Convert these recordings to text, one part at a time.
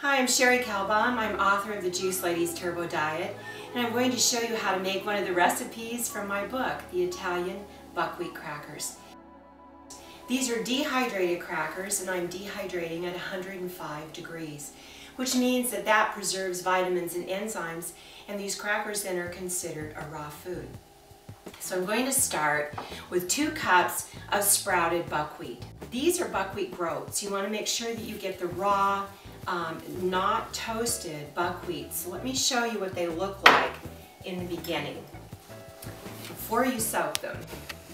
Hi, I'm Sherry Kalbaum. I'm author of the Juice Ladies Turbo Diet, and I'm going to show you how to make one of the recipes from my book, the Italian buckwheat crackers. These are dehydrated crackers, and I'm dehydrating at 105 degrees, which means that preserves vitamins and enzymes, and these crackers then are considered a raw food. So I'm going to start with 2 cups of sprouted buckwheat. These are buckwheat groats. You want to make sure that you get the raw, not toasted buckwheat. So let me show you what they look like in the beginning. Before you soak them,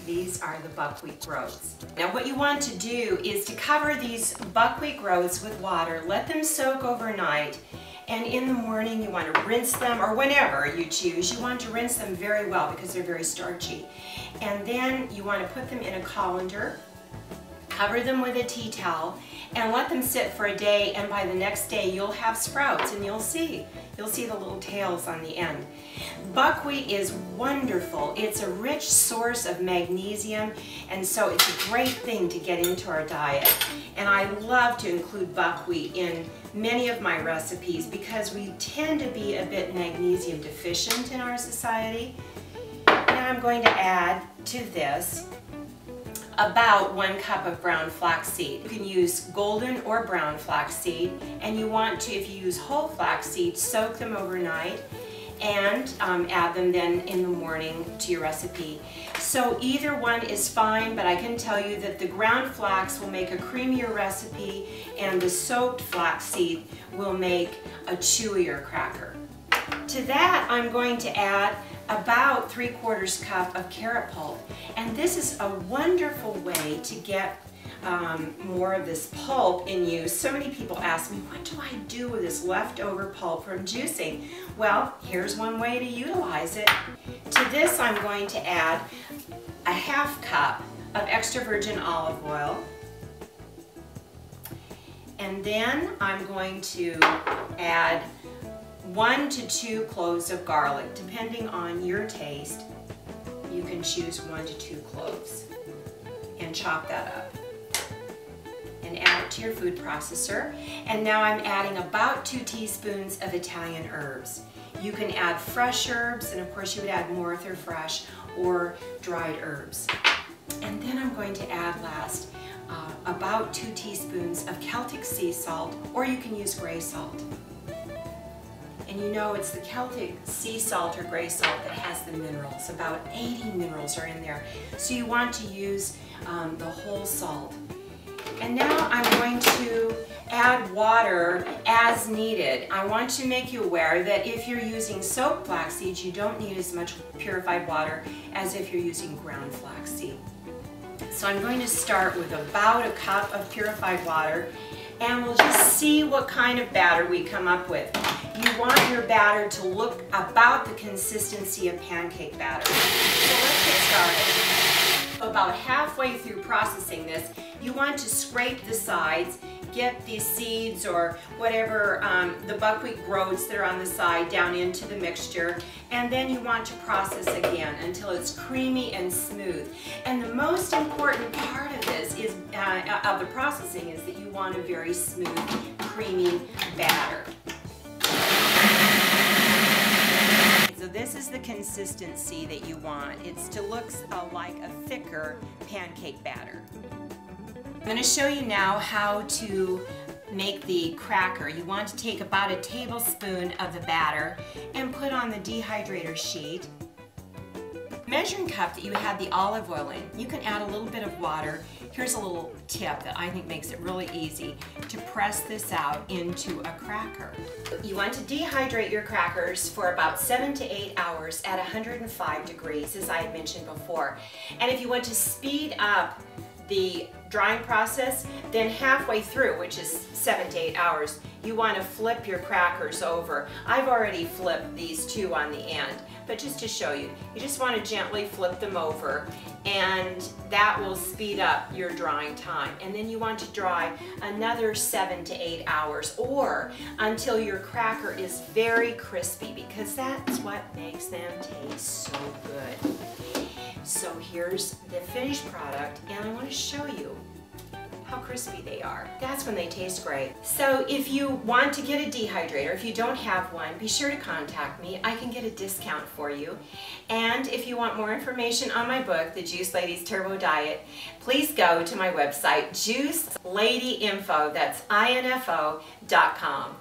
these are the buckwheat groats. Now what you want to do is to cover these buckwheat groats with water, let them soak overnight, and in the morning you want to rinse them, or whenever you choose, you want to rinse them very well because they're very starchy. And then you want to put them in a colander, cover them with a tea towel, and let them sit for a day, and by the next day you'll have sprouts, and you'll see the little tails on the end. Buckwheat is wonderful. It's a rich source of magnesium, and so it's a great thing to get into our diet. And I love to include buckwheat in many of my recipes because we tend to be a bit magnesium deficient in our society. Now I'm going to add to this about 1 cup of ground flaxseed. You can use golden or brown flaxseed, and you want to, if you use whole flaxseed, soak them overnight and add them then in the morning to your recipe. So either one is fine, but I can tell you that the ground flax will make a creamier recipe, and the soaked flaxseed will make a chewier cracker. To that, I'm going to add about 3/4 cup of carrot pulp, and this is a wonderful way to get more of this pulp in use. So many people ask me, what do I do with this leftover pulp from juicing? Well, here's one way to utilize it. To this I'm going to add a 1/2 cup of extra virgin olive oil, and then I'm going to add 1 to 2 cloves of garlic. Depending on your taste, you can choose 1 to 2 cloves and chop that up and add it to your food processor. And now I'm adding about 2 teaspoons of Italian herbs. You can add fresh herbs, and of course you would add more if they're fresh, or dried herbs. And then I'm going to add last about 2 teaspoons of Celtic sea salt, or you can use gray salt. And you know, it's the Celtic sea salt or gray salt that has the minerals. About 80 minerals are in there. So you want to use the whole salt. And now I'm going to add water as needed. I want to make you aware that if you're using soaked flaxseed, you don't need as much purified water as if you're using ground flaxseed. So I'm going to start with about 1 cup of purified water, and we'll just see what kind of batter we come up with. You want your batter to look about the consistency of pancake batter. So let's get started. About halfway through processing this, you want to scrape the sides, get the seeds or whatever, the buckwheat groats that are on the side down into the mixture, and then you want to process again until it's creamy and smooth. And the most important part of this is, of the processing, is that you want a very smooth, creamy batter. So this is the consistency that you want. It's to look like a thicker pancake batter. I'm going to show you now how to make the cracker. You want to take about 1 tablespoon of the batter and put on the dehydrator sheet. Measuring cup that you had the olive oil in, you can add a little bit of water. Here's a little tip that I think makes it really easy to press this out into a cracker. You want to dehydrate your crackers for about 7 to 8 hours at 105 degrees, as I had mentioned before. And if you want to speed up the drying process, then halfway through, which is 7 to 8 hours, you want to flip your crackers over. I've already flipped these 2 on the end, but just to show you, you just want to gently flip them over, and that will speed up your drying time. And then you want to dry another 7 to 8 hours, or until your cracker is very crispy, because that's what makes them taste so good. So here's the finished product, and I want to show you how crispy they are. That's when they taste great. So if you want to get a dehydrator, if you don't have one, be sure to contact me. I can get a discount for you. And if you want more information on my book, The Juice Lady's Turbo Diet, please go to my website, juiceladyinfo, that's info.com.